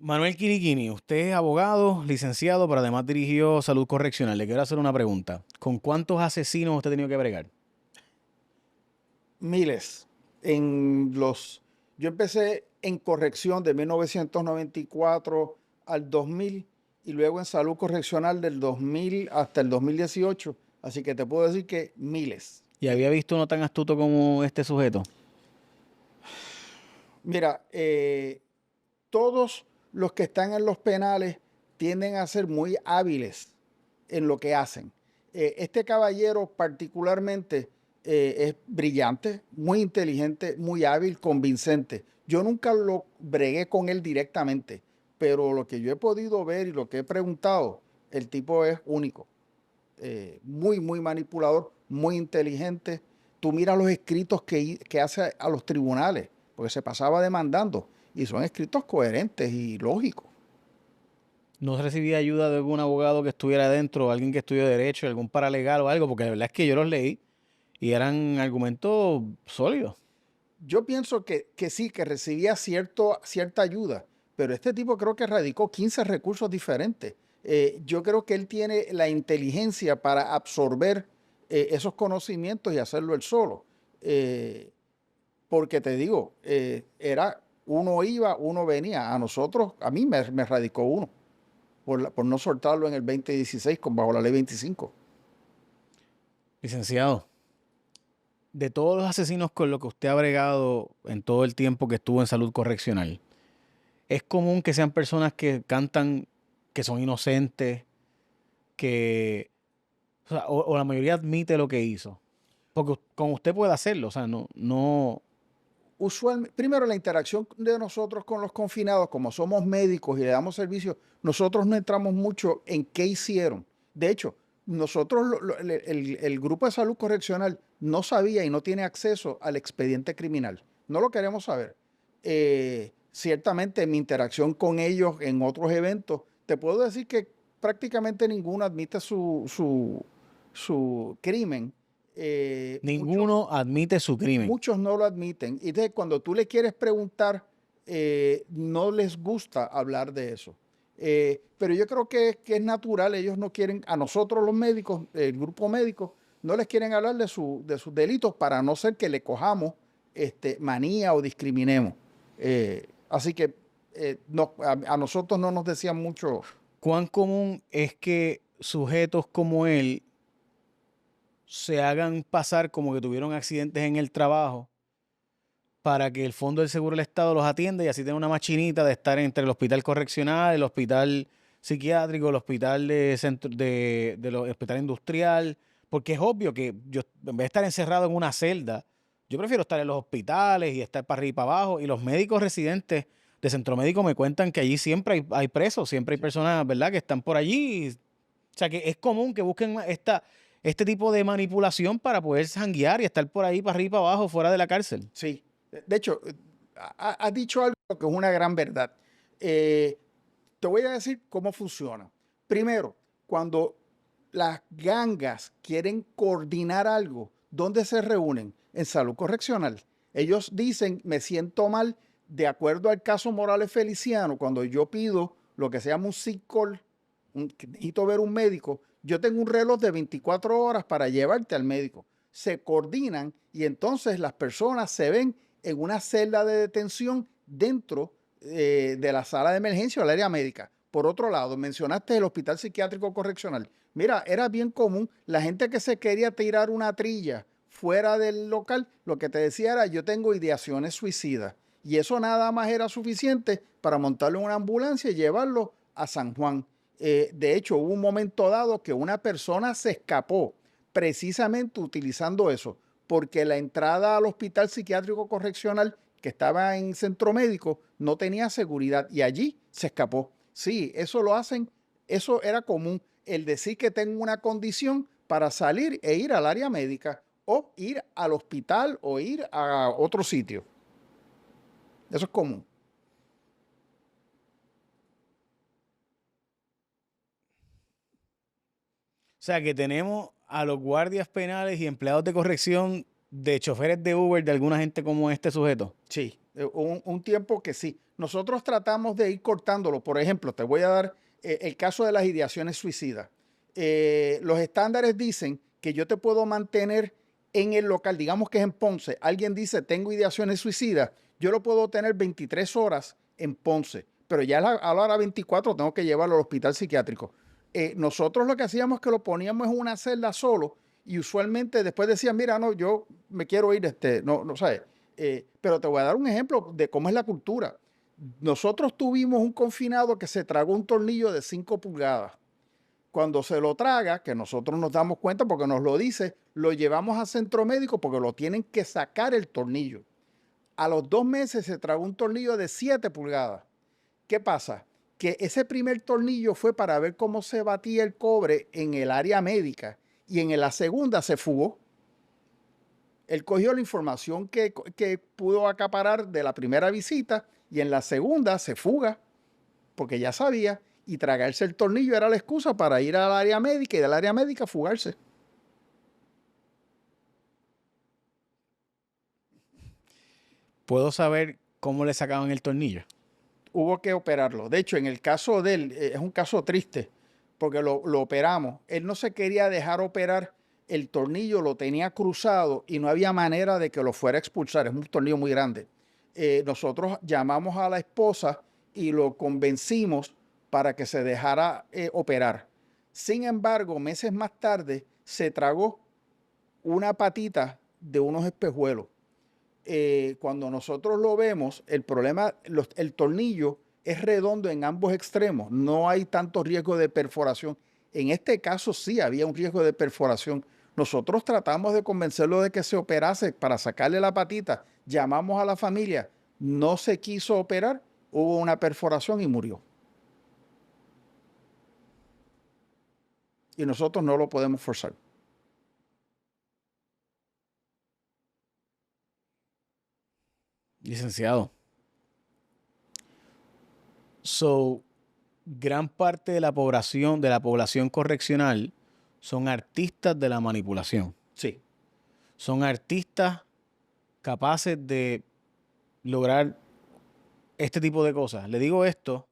Manuel Quiriquini, usted es abogado, licenciado, pero además dirigió Salud Correccional. Le quiero hacer una pregunta. ¿Con cuántos asesinos usted ha tenido que bregar? Miles. Yo empecé en corrección de 1994 al 2000 y luego en salud correccional del 2000 hasta el 2018. Así que te puedo decir que miles. ¿Y había visto uno tan astuto como este sujeto? Mira, todos los que están en los penales tienden a ser muy hábiles en lo que hacen. Este caballero particularmente es brillante, muy inteligente, muy hábil, convincente. Yo nunca lo bregué con él directamente, pero lo que yo he podido ver y lo que he preguntado, el tipo es único. Muy, muy manipulador, muy inteligente. Tú miras los escritos que hace a los tribunales, porque se pasaba demandando, y son escritos coherentes y lógicos. ¿No recibía ayuda de algún abogado que estuviera adentro, alguien que estudió derecho, algún paralegal o algo? Porque la verdad es que yo los leí y eran argumentos sólidos. Yo pienso que sí, que recibía cierta ayuda, pero este tipo creo que radicó 15 recursos diferentes. Yo creo que él tiene la inteligencia para absorber esos conocimientos y hacerlo él solo. Eh, Porque te digo, uno iba, uno venía. A mí me radicó uno por no soltarlo en el 2016 bajo la ley 25. Licenciado, de todos los asesinos con los que usted ha bregado en todo el tiempo que estuvo en salud correccional, ¿es común que sean personas que cantan que son inocentes, que, o la mayoría admite lo que hizo? Porque con usted puede hacerlo, o sea, no. Usualmente, primero la interacción de nosotros con los confinados, como somos médicos y le damos servicio, nosotros no entramos mucho en qué hicieron. De hecho, nosotros, el grupo de salud correccional no sabía y no tiene acceso al expediente criminal. No lo queremos saber. Ciertamente, en mi interacción con ellos en otros eventos, te puedo decir que prácticamente ninguno admite su crimen. Muchos Ninguno admite su crimen. Muchos no lo admiten. Y entonces cuando tú le quieres preguntar, no les gusta hablar de eso. Pero yo creo que es natural, ellos no quieren, a nosotros los médicos, el grupo médico, no les quieren hablar de sus delitos para no ser que le cojamos manía o discriminemos. Así que a nosotros no nos decían mucho. ¿Cuán común es que sujetos como él se hagan pasar como que tuvieron accidentes en el trabajo para que el Fondo del Seguro del Estado los atienda y así tenga una machinita de estar entre el hospital correccional, el hospital psiquiátrico, el hospital de centro, hospital industrial? Porque es obvio que yo, en vez de estar encerrado en una celda, yo prefiero estar en los hospitales y estar para arriba y para abajo. Y los médicos residentes de centro médico me cuentan que allí siempre hay presos, siempre hay personas, ¿verdad?, que están por allí. O sea, que es común que busquen este tipo de manipulación para poder janguear y estar por ahí para arriba y para abajo fuera de la cárcel. Sí, de hecho, has dicho algo que es una gran verdad. Eh, Te voy a decir cómo funciona. Primero, cuando las gangas quieren coordinar algo, ¿dónde se reúnen? En salud correccional. Ellos dicen, me siento mal, de acuerdo al caso Morales Feliciano, cuando yo pido lo que se llama un sick call, que necesito ver un médico, yo tengo un reloj de 24 horas para llevarte al médico. Se coordinan y entonces las personas se ven en una celda de detención dentro de la sala de emergencia o el área médica. Por otro lado, mencionaste el hospital psiquiátrico correccional. Mira, era bien común la gente que se quería tirar una trilla fuera del local, lo que te decía era yo tengo ideaciones suicidas. Y eso nada más era suficiente para montarlo en una ambulancia y llevarlo a San Juan. De hecho, hubo un momento dado que una persona se escapó precisamente utilizando eso, porque la entrada al hospital psiquiátrico correccional que estaba en centro médico no tenía seguridad y allí se escapó. Sí, eso lo hacen, eso era común, el decir que tengo una condición para salir e ir al área médica o ir al hospital o ir a otro sitio. Eso es común. O sea, que tenemos a los guardias penales y empleados de corrección de choferes de Uber de alguna gente como este sujeto. Sí, un tiempo que sí. nosotros tratamos de ir cortándolo. Por ejemplo, te voy a dar el caso de las ideaciones suicidas. Los estándares dicen que yo te puedo mantener en el local, digamos que es en Ponce. Alguien dice, tengo ideaciones suicidas, yo lo puedo tener 23 horas en Ponce, pero ya a la hora 24 tengo que llevarlo al hospital psiquiátrico. Nosotros lo que hacíamos es que lo poníamos en una celda solo y usualmente después decían, mira, no, yo me quiero ir, no sabes. Pero te voy a dar un ejemplo de cómo es la cultura. Nosotros tuvimos un confinado que se tragó un tornillo de 5 pulgadas. Cuando se lo traga, que nosotros nos damos cuenta porque nos lo dice, lo llevamos a centro médico porque lo tienen que sacar el tornillo. A los 2 meses se tragó un tornillo de 7 pulgadas. ¿Qué pasa? Que ese primer tornillo fue para ver cómo se batía el cobre en el área médica y en la segunda se fugó. Él cogió la información que pudo acaparar de la primera visita y en la segunda se fuga porque ya sabía, y tragarse el tornillo era la excusa para ir al área médica y del área médica fugarse. ¿Puedo saber cómo le sacaban el tornillo? Hubo que operarlo. De hecho, en el caso de él, es un caso triste, porque lo operamos. Él no se quería dejar operar, el tornillo lo tenía cruzado y no había manera de que lo fuera a expulsar. Es un tornillo muy grande. Nosotros llamamos a la esposa y lo convencimos para que se dejara operar. Sin embargo, meses más tarde se tragó una patita de unos espejuelos. Cuando nosotros lo vemos, el problema, el tornillo es redondo en ambos extremos, no hay tanto riesgo de perforación. En este caso sí había un riesgo de perforación. Nosotros tratamos de convencerlo de que se operase para sacarle la patita, llamamos a la familia, no se quiso operar, hubo una perforación y murió. Y nosotros no lo podemos forzar. Licenciado. Gran parte de la población correccional son artistas de la manipulación. Sí. Son artistas capaces de lograr este tipo de cosas. Le digo esto.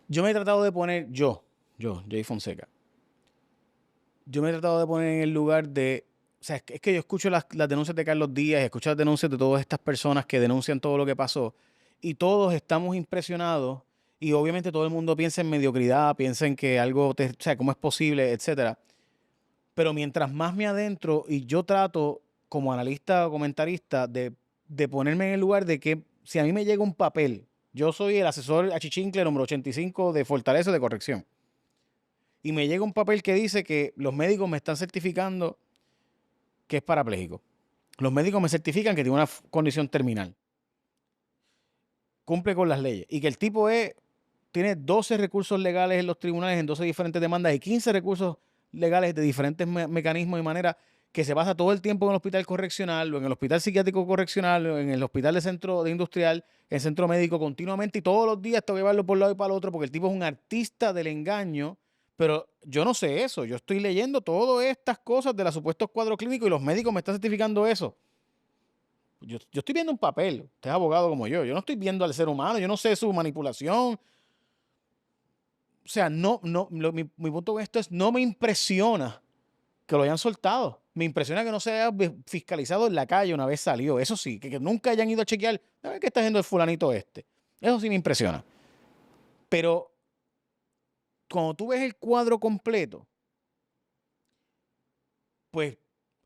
Yo me he tratado de poner, Jay Fonseca, yo me he tratado de poner en el lugar de, o sea, es que yo escucho las denuncias de Carlos Díaz, escucho las denuncias de todas estas personas que denuncian todo lo que pasó y todos estamos impresionados y obviamente todo el mundo piensa en mediocridad, piensa en que algo, o sea, cómo es posible, etcétera. Pero mientras más me adentro y yo trato como analista o comentarista de ponerme en el lugar de que si a mí me llega un papel, yo soy el asesor achichincle número 85 de Fortaleza de Corrección, y me llega un papel que dice que los médicos me están certificando que es parapléjico. Los médicos me certifican que tiene una condición terminal. Cumple con las leyes. Y que el tipo tiene 12 recursos legales en los tribunales en 12 diferentes demandas y 15 recursos legales de diferentes mecanismos y maneras, que se pasa todo el tiempo en el hospital correccional o en el hospital psiquiátrico correccional o en el hospital de centro de industrial, en el centro médico continuamente, y todos los días tengo que llevarlo por un lado y para el otro porque el tipo es un artista del engaño. Pero yo no sé eso. Yo estoy leyendo todas estas cosas de los supuestos cuadros clínicos y los médicos me están certificando eso. Yo estoy viendo un papel. Usted es abogado como yo. Yo no estoy viendo al ser humano. Yo no sé su manipulación. O sea, mi punto con esto es, no me impresiona que lo hayan soltado. Me impresiona que no se haya fiscalizado en la calle una vez salió. Eso sí, que nunca hayan ido a chequear. A ver qué está haciendo el fulanito este. Eso sí me impresiona. Pero cuando tú ves el cuadro completo, pues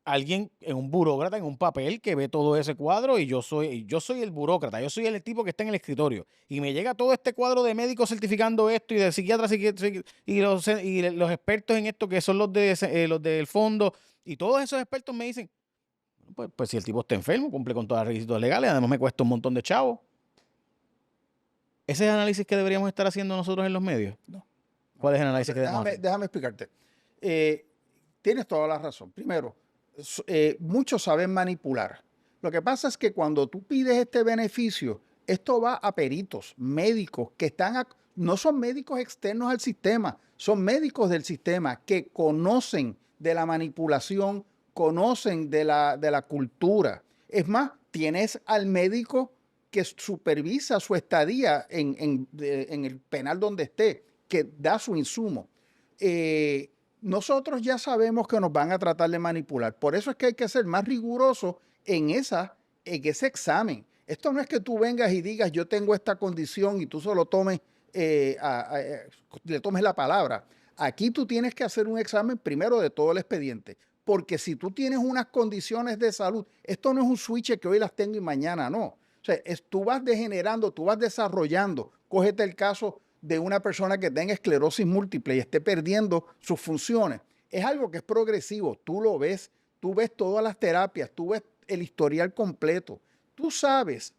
alguien en un burócrata, en un papel que ve todo ese cuadro, y yo soy el burócrata, yo soy el tipo que está en el escritorio y me llega todo este cuadro de médicos certificando esto y de psiquiatras y los expertos en esto que son los del fondo, y todos esos expertos me dicen, pues si el tipo está enfermo, cumple con todos los requisitos legales, además me cuesta un montón de chavos. ¿Ese es el análisis que deberíamos estar haciendo nosotros en los medios? No. ¿Cuál es el análisis que debemos hacer? Déjame explicarte. Tienes toda la razón. Primero, muchos saben manipular. Lo que pasa es que cuando tú pides este beneficio, esto va a peritos, médicos que no son médicos externos al sistema, son médicos del sistema que conocen de la manipulación, conocen de la cultura. Es más, tienes al médico que supervisa su estadía en el penal donde esté, que da su insumo. Nosotros ya sabemos que nos van a tratar de manipular. Por eso es que hay que ser más riguroso en ese examen. Esto no es que tú vengas y digas, yo tengo esta condición y tú solo tomes, le tomes la palabra. Aquí tú tienes que hacer un examen primero de todo el expediente. Porque si tú tienes unas condiciones de salud, esto no es un switch que hoy las tengo y mañana no. O sea, tú vas degenerando, tú vas desarrollando. Cógete el caso de una persona que tenga esclerosis múltiple y esté perdiendo sus funciones. Es algo que es progresivo. Tú lo ves, tú ves todas las terapias, tú ves el historial completo. Tú sabes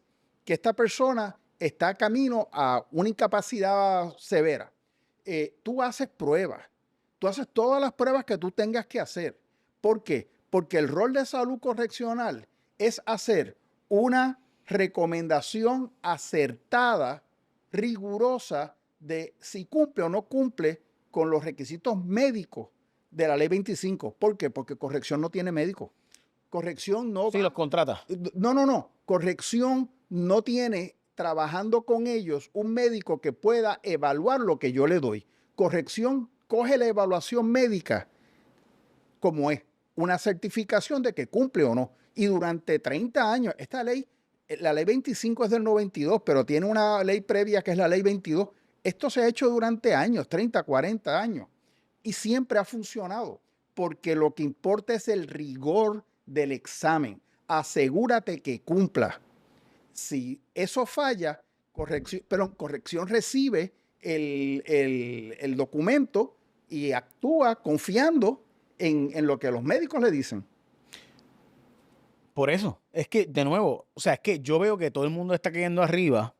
que esta persona está camino a una incapacidad severa. Tú haces pruebas. Tú haces todas las pruebas que tú tengas que hacer. ¿Por qué? Porque el rol de salud correccional es hacer una recomendación acertada, rigurosa, de si cumple o no cumple con los requisitos médicos de la ley 25. ¿Por qué? Porque corrección no tiene médico. Corrección no Sí, los contrata. No. Corrección no tiene trabajando con ellos un médico que pueda evaluar lo que yo le doy. Corrección coge la evaluación médica como es una certificación de que cumple o no. Y durante 30 años, esta ley, la ley 25 es del 92, pero tiene una ley previa que es la ley 22. Esto se ha hecho durante años, 30, 40 años. Y siempre ha funcionado, porque lo que importa es el rigor del examen. Asegúrate que cumpla. Si eso falla, corrección recibe el documento y actúa confiando en lo que los médicos le dicen. Por eso, es que, de nuevo, o sea, es que yo veo que todo el mundo está cayendo arriba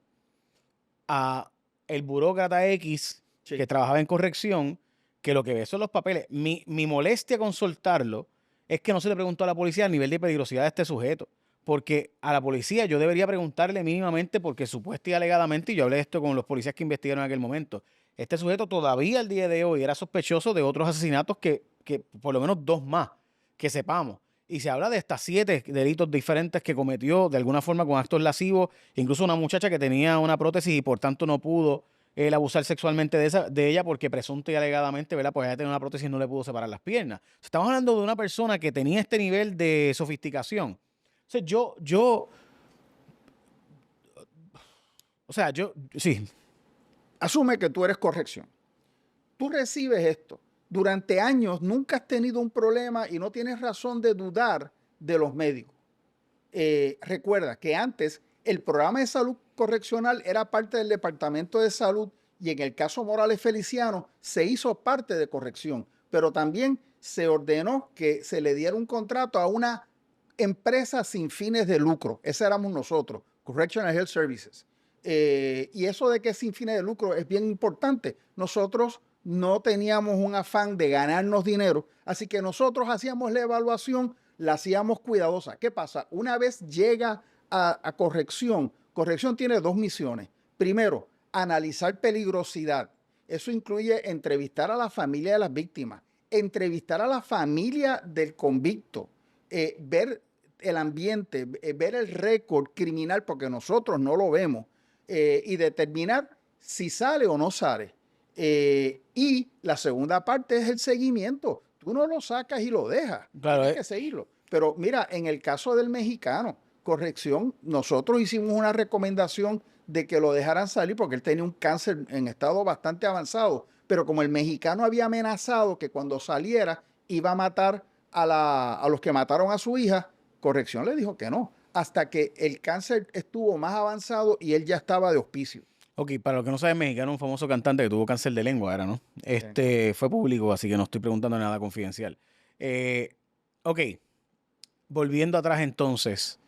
a el burócrata X Sí. que trabajaba en corrección, que lo que ve son los papeles. Mi molestia con soltarlo es que no se le preguntó a la policía el nivel de peligrosidad de este sujeto. Porque a la policía yo debería preguntarle mínimamente, porque supuestamente y alegadamente, y yo hablé de esto con los policías que investigaron en aquel momento, este sujeto todavía al día de hoy era sospechoso de otros asesinatos que por lo menos 2 más, que sepamos. Y se habla de hasta 7 delitos diferentes que cometió de alguna forma con actos lascivos, incluso una muchacha que tenía una prótesis y por tanto no pudo él abusar sexualmente de ella porque presunta y alegadamente, ¿verdad? Pues ella tenía una prótesis y no le pudo separar las piernas. Estamos hablando de una persona que tenía este nivel de sofisticación. O sea, sí, Asume que tú eres corrección. Tú recibes esto. Durante años nunca has tenido un problema y no tienes razón de dudar de los médicos. Recuerda que antes el programa de salud correccional era parte del Departamento de Salud y en el caso Morales Feliciano se hizo parte de corrección, pero también se ordenó que se le diera un contrato a una empresa sin fines de lucro. Esa éramos nosotros, Correctional Health Services. Y eso de que es sin fines de lucro es bien importante. Nosotros no teníamos un afán de ganarnos dinero, así que nosotros hacíamos la evaluación, la hacíamos cuidadosa. ¿Qué pasa? Una vez llega a corrección, corrección tiene 2 misiones. Primero, analizar peligrosidad. Eso incluye entrevistar a la familia de las víctimas, entrevistar a la familia del convicto, ver el ambiente, ver el récord criminal, porque nosotros no lo vemos, y determinar si sale o no sale. Y la segunda parte es el seguimiento. Tú no lo sacas y lo dejas. claro, Tienes que seguirlo. Pero mira, en el caso del mexicano, corrección, nosotros hicimos una recomendación de que lo dejaran salir porque él tenía un cáncer en estado bastante avanzado. Pero como el mexicano había amenazado que cuando saliera iba a matar a los que mataron a su hija, corrección le dijo que no, hasta que el cáncer estuvo más avanzado y él ya estaba de hospicio. ok, para los que no saben, mexicano, un famoso cantante que tuvo cáncer de lengua, era, ¿no? Fue público, así que no estoy preguntando nada confidencial. Ok, volviendo atrás entonces,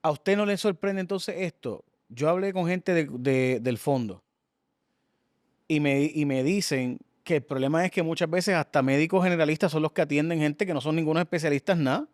¿a usted no le sorprende entonces esto? Yo hablé con gente del fondo y me dicen que el problema es que muchas veces hasta médicos generalistas son los que atienden gente que no son ningunos especialistas, nada.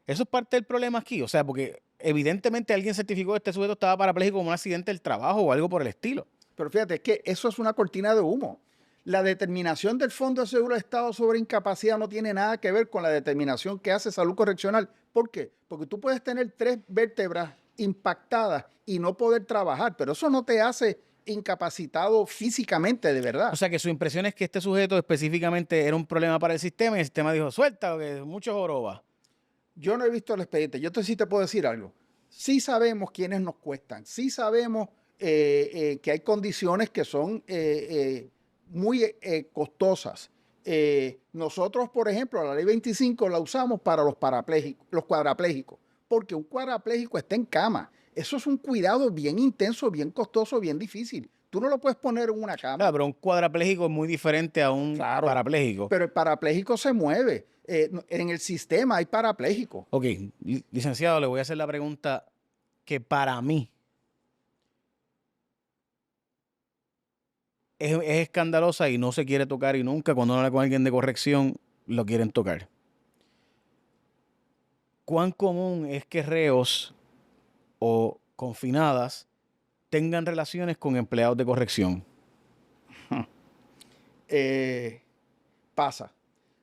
Eso es parte del problema aquí, o sea, porque evidentemente alguien certificó que este sujeto estaba parapléjico como un accidente del trabajo o algo por el estilo. Pero fíjate, es que eso es una cortina de humo. La determinación del Fondo de Seguro del Estado sobre incapacidad no tiene nada que ver con la determinación que hace Salud Correccional. ¿Por qué? Porque tú puedes tener 3 vértebras impactadas y no poder trabajar, pero eso no te hace incapacitado físicamente de O verdad. sea que su impresión es que este sujeto específicamente era un problema para el sistema y el sistema dijo, suelta, que mucho joroba. Yo no he visto el expediente. Sí te puedo decir algo. Sí sabemos quiénes nos cuestan. Sí sabemos que hay condiciones que son muy costosas. Nosotros, por ejemplo, la ley 25 la usamos para los parapléjicos, los cuadraplégicos, porque un cuadrapléjico está en cama. Eso es un cuidado bien intenso, bien costoso, bien difícil. Tú no lo puedes poner en una Claro, cama. pero un cuadrapléjico es muy diferente a un Claro, parapléjico. pero el parapléjico se mueve. En el sistema hay parapléjicos. Ok, licenciado, le voy a hacer la pregunta que para mí es escandalosa y no se quiere tocar y nunca cuando uno habla con alguien de corrección lo quieren tocar. ¿Cuán común es que reos o confinadas tengan relaciones con empleados de corrección? Pasa.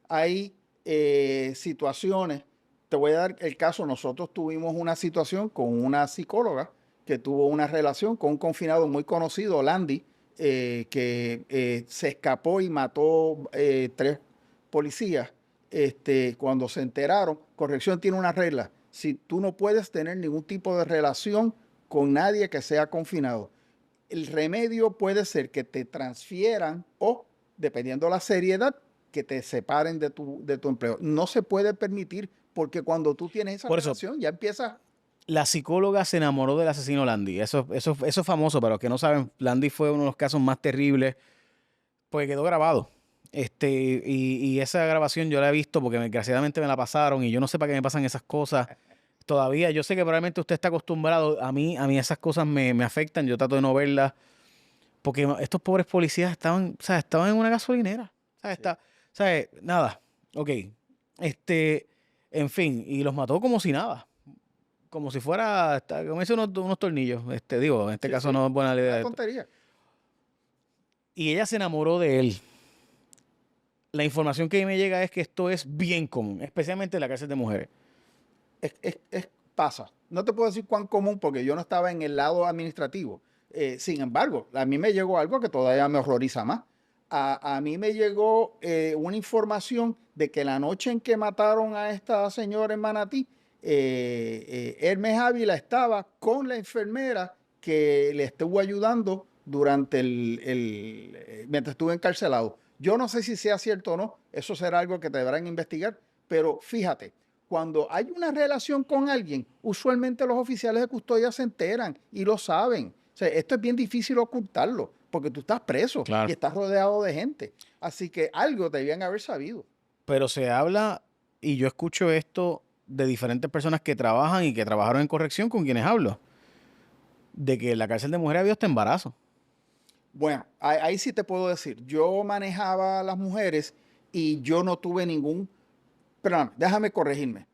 Hay situaciones, te voy a dar el caso, nosotros tuvimos una situación con una psicóloga que tuvo una relación con un confinado muy conocido, Landy, que se escapó y mató 3 policías. Cuando se enteraron, corrección tiene una regla, si tú no puedes tener ningún tipo de relación con nadie que sea confinado, el remedio puede ser que te transfieran o, dependiendo de la seriedad, que te separen de tu empleo. No se puede permitir porque cuando tú tienes esa Por eso, relación ya empiezas. la psicóloga se enamoró del asesino Landy. Eso es famoso, para los que no saben, Landy fue uno de los casos más terribles, porque quedó grabado. Y esa grabación yo la he visto porque desgraciadamente me la pasaron y yo no sé para qué me pasan esas cosas. Todavía, yo sé que probablemente usted está acostumbrado, a mí esas cosas me afectan, yo trato de no verlas, porque estos pobres policías estaban, o sea, estaban en una gasolinera. O sea, Sí. nada, ok. En fin, y los mató como si nada. Como si fuera, como dice unos tornillos. Digo, en este Sí, caso sí, no es buena una idea esto. tontería. Y ella se enamoró de él. La información que me llega es que esto es bien común, especialmente en la cárcel de mujeres. Pasa. No te puedo decir cuán común porque yo no estaba en el lado administrativo. Sin embargo, a mí me llegó algo que todavía me horroriza más. A mí me llegó una información de que la noche en que mataron a esta señora en Manatí, Hermes Ávila estaba con la enfermera que le estuvo ayudando durante mientras estuvo encarcelado. Yo no sé si sea cierto o no, eso será algo que deberán investigar, pero fíjate, cuando hay una relación con alguien, usualmente los oficiales de custodia se enteran y lo saben. O sea, esto es bien difícil ocultarlo, porque tú estás preso y Claro. estás rodeado de gente. Así que algo debían haber sabido. Pero se habla, y yo escucho esto de diferentes personas que trabajan y que trabajaron en corrección con quienes hablo, de que en la cárcel de mujeres había hasta embarazo. Bueno, ahí sí te puedo decir, yo manejaba a las mujeres y yo no tuve ningún, perdón, déjame corregirme.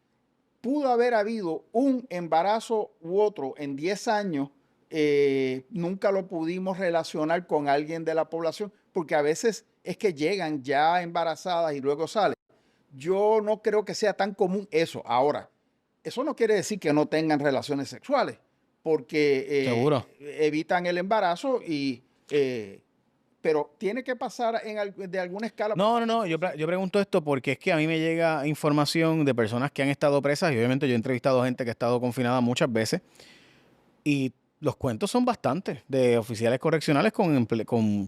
Pudo haber habido un embarazo u otro en 10 años, nunca lo pudimos relacionar con alguien de la población, porque a veces es que llegan ya embarazadas y luego salen. Yo no creo que sea tan común eso. Ahora, eso no quiere decir que no tengan relaciones sexuales, porque Seguro. evitan el embarazo pero tiene que pasar de alguna escala para No, no, pasar no. por Yo, los yo sitios. pregunto esto porque es que a mí me llega información de personas que han estado presas y obviamente yo he entrevistado gente que ha estado confinada muchas veces y los cuentos son bastantes de oficiales correccionales con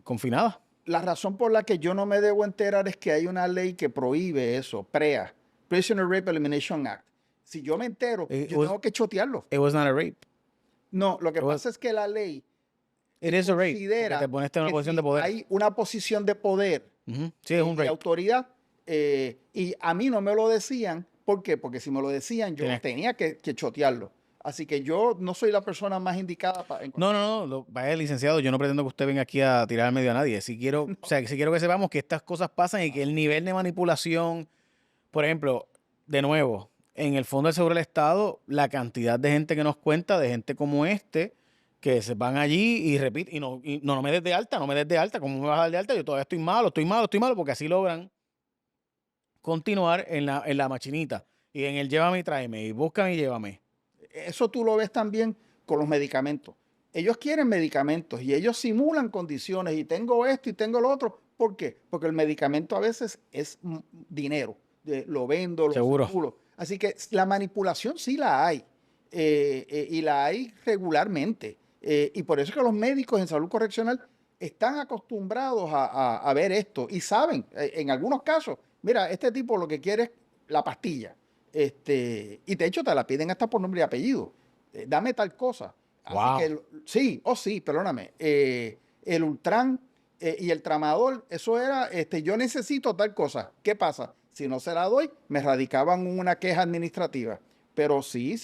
confinadas. La razón por la que yo no me debo enterar es que hay una ley que prohíbe eso, PREA, Prisoner Rape Elimination Act. Si yo me entero, It yo was, tengo que chotearlo. it was not a rape. No, lo que It was, pasa es que la ley it is a rape porque te considera pones en una que posición de si poder. hay una posición de poder Ujú. Sí, es un y rape. autoridad, y a mí no me lo decían, ¿por qué? Porque si me lo decían, yo Tenías- tenía que chotearlo. Así que yo no soy la persona más indicada para No, no, no, vaya licenciado, yo no pretendo que usted venga aquí a tirar al medio a nadie. Si quiero, o sea, si quiero que sepamos que estas cosas pasan y que el nivel de manipulación, por ejemplo, de nuevo, en el Fondo del Seguro del Estado, la cantidad de gente que nos cuenta, de gente como que se van allí y repiten, y no me des de alta, no me des de alta, ¿cómo me vas a dar de alta? Yo todavía estoy malo, estoy malo, estoy malo, porque así logran continuar en la machinita y en el llévame y tráeme, y búscame y llévame. Eso tú lo ves también con los medicamentos. Ellos quieren medicamentos y ellos simulan condiciones y tengo esto y tengo lo otro. ¿Por qué? Porque el medicamento a veces es dinero. Lo vendo, lo Seguro. circulo. Así que la manipulación sí la hay y la hay regularmente. Y por eso es que los médicos en salud correccional están acostumbrados a ver esto y saben, en algunos casos, mira, este tipo lo que quiere es la pastilla. Y de hecho te la piden hasta por nombre y apellido. Dame tal cosa. Así Wow. que sí, perdóname. El Ultran y el Tramadol, eso era, yo necesito tal cosa. ¿Qué pasa? Si no se la doy, me radicaban una queja administrativa. Pero sí,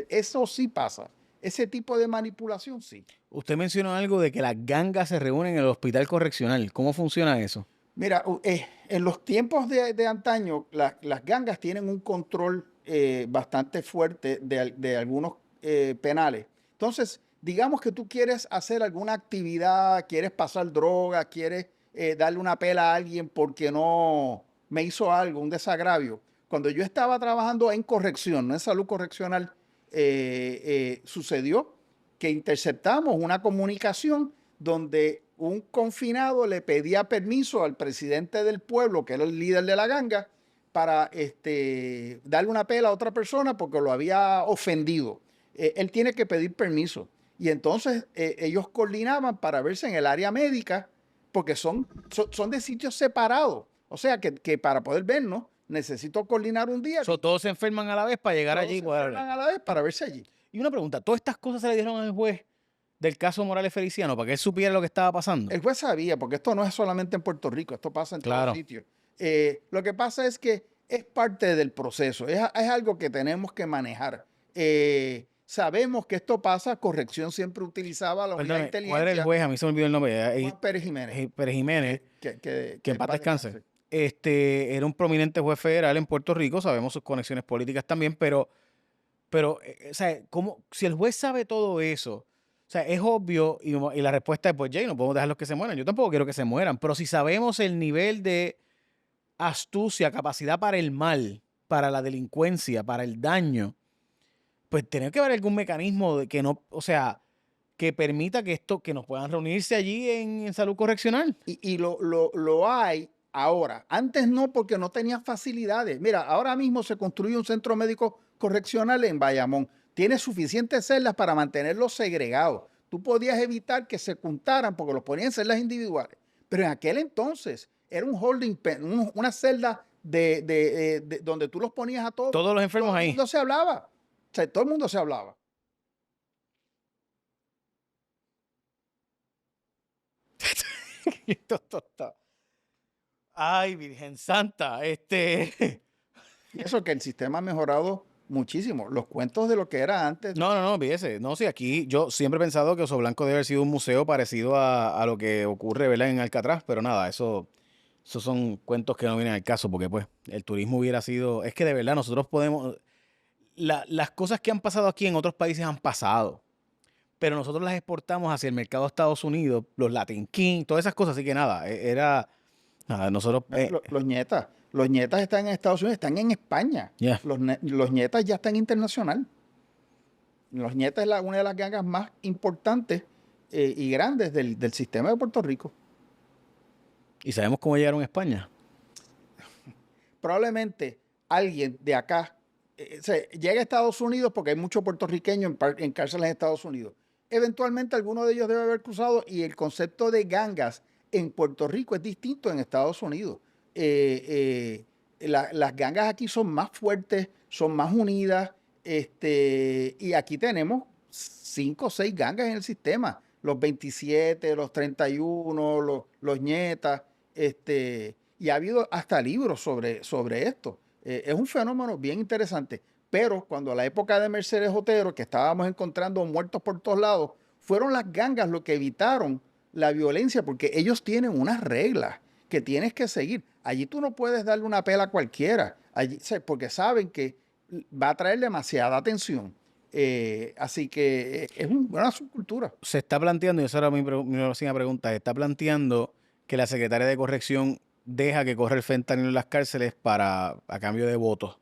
eso sí pasa. Ese tipo de manipulación, sí. Usted mencionó algo de que las gangas se reúnen en el hospital correccional. ¿Cómo funciona eso? Mira, en los tiempos de antaño, las gangas tienen un control bastante fuerte de algunos penales. Entonces, digamos que tú quieres hacer alguna actividad, quieres pasar droga, quieres darle una pela a alguien porque no me hizo algo, un desagravio. Cuando yo estaba trabajando en corrección, no en salud correccional, sucedió que interceptamos una comunicación donde un confinado le pedía permiso al presidente del pueblo, que era el líder de la ganga, para darle una pela a otra persona porque lo había ofendido. Él tiene que pedir permiso. Y entonces ellos coordinaban para verse en el área médica porque son de sitios separados. O sea que para poder vernos necesito coordinar un día. Todos se enferman a la vez para llegar allí Todos y se poder hablar. enferman a la vez para verse allí. Y una pregunta, ¿todas estas cosas se le dieron al juez del caso Morales Feliciano para que él supiera lo que estaba pasando? El juez sabía, porque esto no es solamente en Puerto Rico, esto pasa en todos Claro. sitios. Lo que pasa es que es parte del proceso, es algo que tenemos que manejar. Sabemos que esto pasa, corrección siempre utilizaba la unidad de Perdóname, ¿cuál era el inteligencia. juez? A mí se me olvidó el nombre. Juan Pérez Jiménez. Pérez Jiménez, que en paz descanse. Era un prominente juez federal en Puerto Rico, sabemos sus conexiones políticas también, pero o sea, si el juez sabe todo eso, o sea, es obvio, y la respuesta es, pues, Jay, no podemos dejarlos que se mueran. Yo tampoco quiero que se mueran, pero si sabemos el nivel de astucia, capacidad para el mal, para la delincuencia, para el daño, pues tiene que haber algún mecanismo de que no, o sea, que permita que nos puedan reunirse allí en salud correccional. Y lo hay ahora. Antes no, porque no tenía facilidades. Mira, ahora mismo se construye un centro médico correccional en Bayamón. Tiene suficientes celdas para mantenerlos segregados. Tú podías evitar que se juntaran porque los ponían en celdas individuales. Pero en aquel entonces era un holding pen, una celda donde tú los ponías a todos. Todos los enfermos Todo el ahí. mundo se hablaba. O sea, todo el mundo se hablaba. Ay, Virgen Santa, Y eso que el sistema ha mejorado muchísimo. Los cuentos de lo que era antes. No, fíjese. No, sí, aquí yo siempre he pensado que Oso Blanco debe haber sido un museo parecido a lo que ocurre, ¿verdad?, en Alcatraz, pero nada, esos son cuentos que no vienen al caso, porque pues el turismo hubiera sido, es que de verdad nosotros podemos, las cosas que han pasado aquí en otros países han pasado, pero nosotros las exportamos hacia el mercado de Estados Unidos, los Latin King, todas esas cosas, así que nada, nada, nosotros... Los nietas están en Estados Unidos, están en España. Yeah. Los nietas ya están internacional. Los nietas es una de las gangas más importantes y grandes del sistema de Puerto Rico. ¿Y sabemos cómo llegaron a España? Probablemente alguien de acá llega a Estados Unidos porque hay muchos puertorriqueños en cárceles en Estados Unidos. Eventualmente alguno de ellos debe haber cruzado y el concepto de gangas en Puerto Rico es distinto en Estados Unidos. Las gangas aquí son más fuertes, son más unidas, y aquí tenemos 5 o 6 gangas en el sistema, los 27, los 31, los ñetas, y ha habido hasta libros sobre esto. Es un fenómeno bien interesante, pero cuando a la época de Mercedes Otero, que estábamos encontrando muertos por todos lados, fueron las gangas lo que evitaron la violencia, porque ellos tienen unas reglas que tienes que seguir. Allí tú no puedes darle una pela a cualquiera, allí, porque saben que va a traer demasiada atención. Así que es una subcultura. Se está planteando, y esa era mi próxima pregunta, se está planteando que la secretaria de Corrección deja que corra el fentanilo en las cárceles a cambio de votos.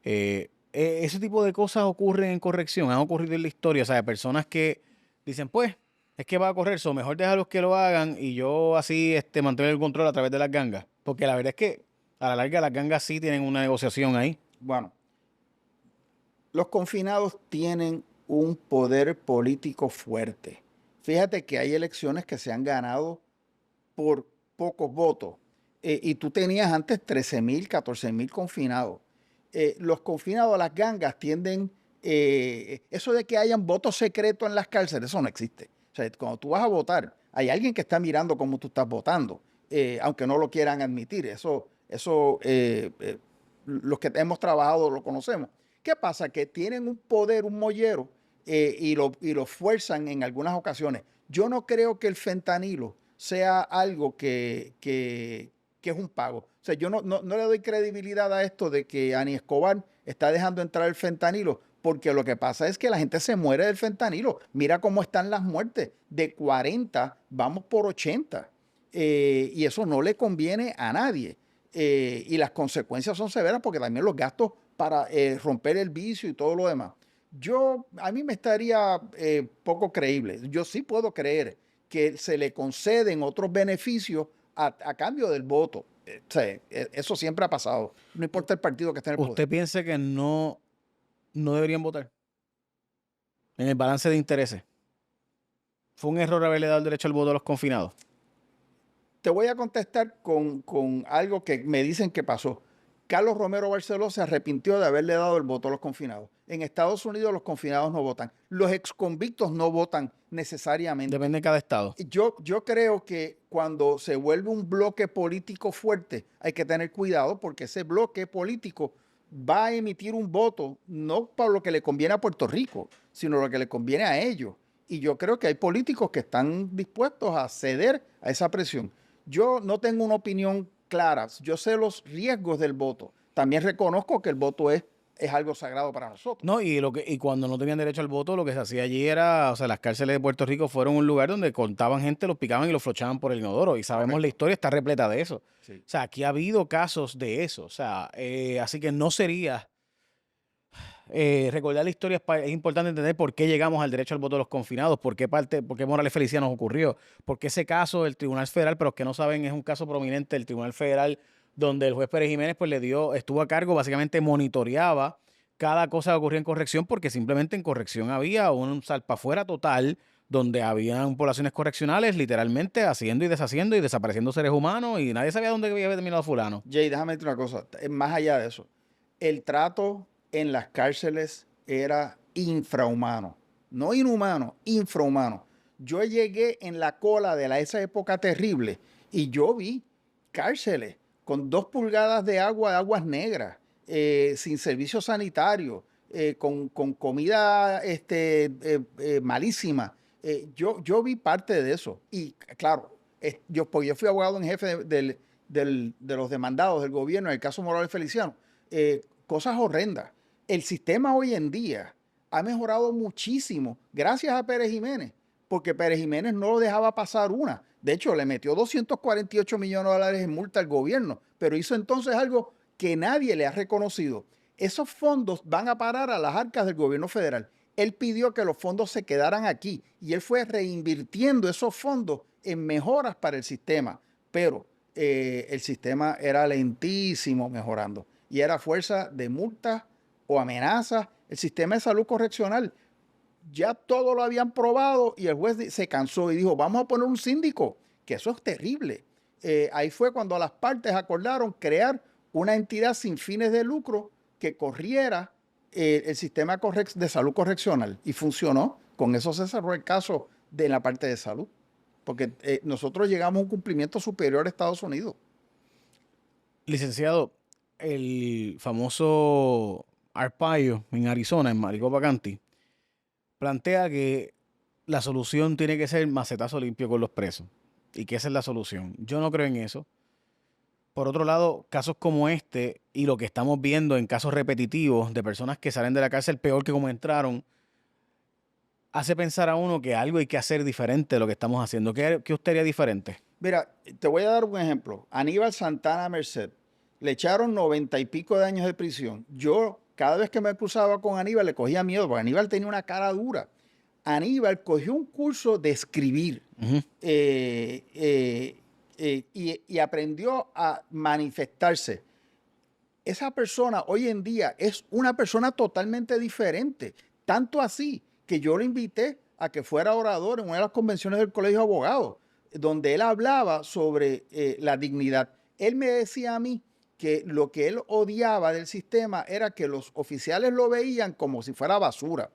Ese tipo de cosas ocurren en corrección, han ocurrido en la historia, o sea, personas que dicen, pues, es que va a correr eso, mejor déjalos que lo hagan y yo así mantener el control a través de las gangas. Porque la verdad es que a la larga las gangas sí tienen una negociación ahí. Bueno, los confinados tienen un poder político fuerte. Fíjate que hay elecciones que se han ganado por pocos votos. Y tú tenías antes 13,000, 14,000 confinados. Los confinados, las gangas tienden, eso de que hayan votos secretos en las cárceles, eso no existe. O sea, cuando tú vas a votar, hay alguien que está mirando cómo tú estás votando, aunque no lo quieran admitir. Los que hemos trabajado lo conocemos. ¿Qué pasa? Que tienen un poder, un mollero, y lo fuerzan en algunas ocasiones. Yo no creo que el fentanilo sea algo que es un pago. O sea, yo no le doy credibilidad a esto de que Ani Escobar está dejando entrar el fentanilo, porque lo que pasa es que la gente se muere del fentanilo. Mira cómo están las muertes. De 40 vamos por 80. Y eso no le conviene a nadie. Y las consecuencias son severas porque también los gastos para romper el vicio y todo lo demás. A mí me estaría poco creíble. Yo sí puedo creer que se le conceden otros beneficios a cambio del voto. O sea, eso siempre ha pasado. No importa el partido que esté en el poder. ¿Usted piensa que no deberían votar en el balance de intereses? ¿Fue un error haberle dado el derecho al voto a los confinados? Te voy a contestar con algo que me dicen que pasó. Carlos Romero Barceló se arrepintió de haberle dado el voto a los confinados. En Estados Unidos los confinados no votan. Los exconvictos no votan necesariamente. Depende de cada estado. Yo creo que cuando se vuelve un bloque político fuerte, hay que tener cuidado porque ese bloque político va a emitir un voto no para lo que le conviene a Puerto Rico, sino lo que le conviene a ellos. Y yo creo que hay políticos que están dispuestos a ceder a esa presión. Yo no tengo una opinión clara. Yo sé los riesgos del voto. También reconozco que el voto es algo sagrado para nosotros. No, y cuando no tenían derecho al voto, lo que se hacía allí era, o sea, las cárceles de Puerto Rico fueron un lugar donde contaban gente, los picaban y los flochaban por el inodoro. Y sabemos Correcto. la historia está repleta de eso. Sí. O sea, aquí ha habido casos de eso. O sea, así que no sería recordar la historia. Es importante entender por qué llegamos al derecho al voto de los confinados, por qué Morales Feliciano nos ocurrió, porque ese caso del Tribunal Federal, pero los que no saben, es un caso prominente del Tribunal Federal donde el juez Pérez Jiménez pues estuvo a cargo, básicamente monitoreaba cada cosa que ocurría en corrección, porque simplemente en corrección había un salpafuera total donde habían poblaciones correccionales literalmente haciendo y desapareciendo seres humanos y nadie sabía dónde había terminado fulano. Jay, déjame decirte una cosa, más allá de eso, el trato en las cárceles era infrahumano, no inhumano, infrahumano. Yo llegué en la cola de esa época terrible y yo vi cárceles con 2 pulgadas de agua, de aguas negras, sin servicio sanitario, con comida malísima. Yo vi parte de eso y claro, porque yo fui abogado en jefe de los demandados del gobierno en el caso Morales Feliciano. Cosas horrendas. El sistema hoy en día ha mejorado muchísimo gracias a Pérez Jiménez, porque Pérez Jiménez no lo dejaba pasar una. De hecho, le metió 248 millones de dólares en multa al gobierno, pero hizo entonces algo que nadie le ha reconocido. Esos fondos van a parar a las arcas del gobierno federal. Él pidió que los fondos se quedaran aquí y él fue reinvirtiendo esos fondos en mejoras para el sistema, pero el sistema era lentísimo mejorando y era fuerza de multas o amenazas. El sistema de salud correccional ya todo lo habían probado y el juez se cansó y dijo, vamos a poner un síndico, que eso es terrible. Ahí fue cuando las partes acordaron crear una entidad sin fines de lucro que corriera el sistema de salud correccional y funcionó. Con eso se cerró el caso de la parte de salud, porque nosotros llegamos a un cumplimiento superior a Estados Unidos. Licenciado, el famoso Arpaio en Arizona, en Maricopa County, plantea que la solución tiene que ser macetazo limpio con los presos y que esa es la solución. Yo no creo en eso por otro lado, casos como este y lo que estamos viendo en casos repetitivos de personas que salen de la cárcel peor que como entraron, hace pensar a uno que algo hay que hacer diferente de lo que estamos haciendo. ¿Qué usted haría diferente? Mira, te voy a dar un ejemplo. Aníbal Santana Merced, le echaron 90 y pico de años de prisión. Yo, cada vez que me cruzaba con Aníbal, le cogía miedo, porque Aníbal tenía una cara dura. Aníbal cogió un curso de escribir Ujú. y aprendió a manifestarse. Esa persona hoy en día es una persona totalmente diferente. Tanto así que yo lo invité a que fuera orador en una de las convenciones del Colegio de Abogados, donde él hablaba sobre la dignidad. Él me decía a mí que lo que él odiaba del sistema era que los oficiales lo veían como si fuera basura.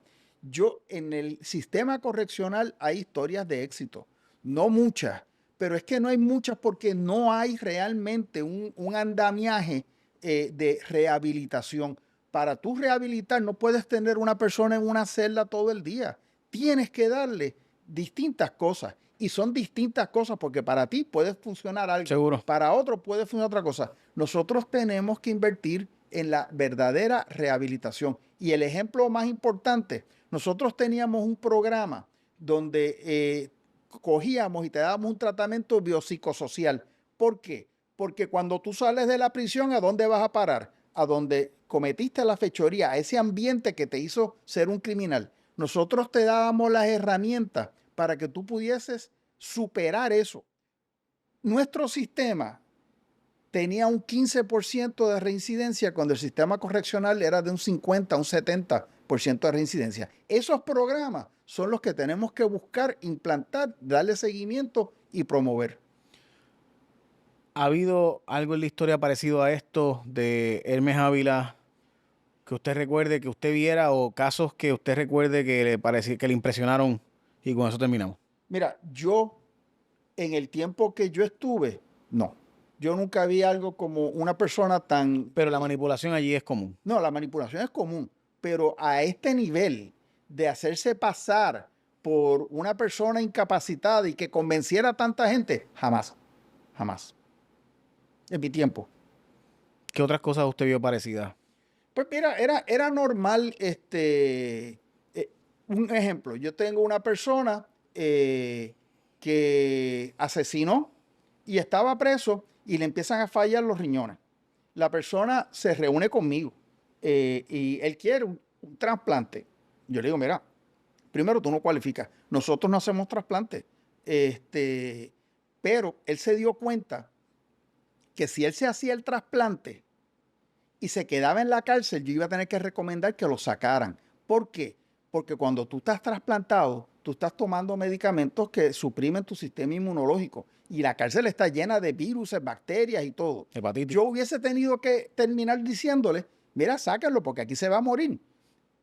En el sistema correccional hay historias de éxito, no muchas, pero es que no hay muchas porque no hay realmente un andamiaje de rehabilitación. Para tú rehabilitar no puedes tener una persona en una celda todo el día. Tienes que darle distintas cosas y son distintas cosas porque para ti puede funcionar algo, Seguro. para otro puede funcionar otra cosa. Nosotros tenemos que invertir en la verdadera rehabilitación. Y el ejemplo más importante, nosotros teníamos un programa donde cogíamos y te dábamos un tratamiento biopsicosocial. ¿Por qué? Porque cuando tú sales de la prisión, ¿a dónde vas a parar? A donde cometiste la fechoría, a ese ambiente que te hizo ser un criminal. Nosotros te dábamos las herramientas para que tú pudieses superar eso. Nuestro sistema tenía un 15% de reincidencia cuando el sistema correccional era de un 50, un 70% de reincidencia. Esos programas son los que tenemos que buscar, implantar, darle seguimiento y promover. ¿Ha habido algo en la historia parecido a esto de Hermes Ávila que usted recuerde, que usted viera, o casos que usted recuerde que le pareció, que le impresionaron? Y con eso terminamos. Mira, yo en el tiempo que yo estuve, no. Yo nunca vi algo como una persona tan... Pero la manipulación allí es común. No, la manipulación es común, pero a este nivel de hacerse pasar por una persona incapacitada y que convenciera a tanta gente, jamás, jamás. En mi tiempo. ¿Qué otras cosas usted vio parecidas? Pues mira, era normal, un ejemplo, yo tengo una persona que asesinó y estaba preso y le empiezan a fallar los riñones. La persona se reúne conmigo y él quiere un trasplante. Yo le digo, mira, primero tú no cualificas, nosotros no hacemos trasplante. Pero él se dio cuenta que si él se hacía el trasplante y se quedaba en la cárcel, yo iba a tener que recomendar que lo sacaran. ¿Por qué? Porque cuando tú estás trasplantado, tú estás tomando medicamentos que suprimen tu sistema inmunológico y la cárcel está llena de virus, bacterias y todo. Hepatitis. Yo hubiese tenido que terminar diciéndole, mira, sáquenlo porque aquí se va a morir.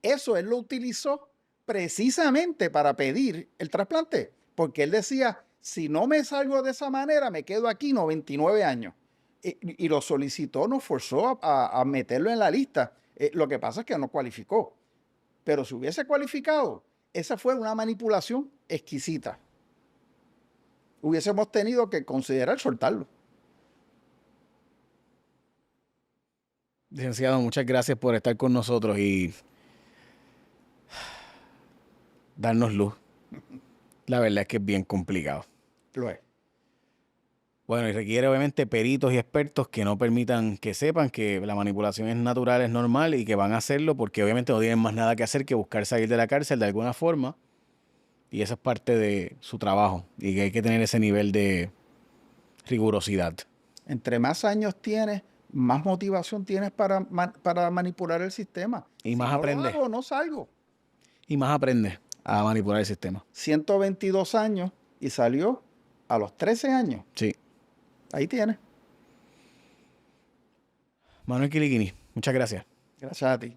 Eso él lo utilizó precisamente para pedir el trasplante, porque él decía, si no me salgo de esa manera, me quedo aquí 99 años. Y lo solicitó, nos forzó a meterlo en la lista. Lo que pasa es que no cualificó. Pero si hubiese cualificado, esa fue una manipulación exquisita. Hubiésemos tenido que considerar soltarlo. Licenciado, muchas gracias por estar con nosotros y darnos luz. La verdad es que es bien complicado. Lo es. Bueno, y requiere obviamente peritos y expertos que no permitan, que sepan que la manipulación es natural, es normal y que van a hacerlo porque obviamente no tienen más nada que hacer que buscar salir de la cárcel de alguna forma. Y eso es parte de su trabajo y que hay que tener ese nivel de rigurosidad. Entre más años tienes, más motivación tienes para manipular el sistema. Y Si más no aprende. lo hago, no salgo. Y más aprende a manipular el sistema. 122 años y salió a los 13 años. Sí. Ahí tienes. Manuel Quiliquini, muchas gracias. Gracias a ti.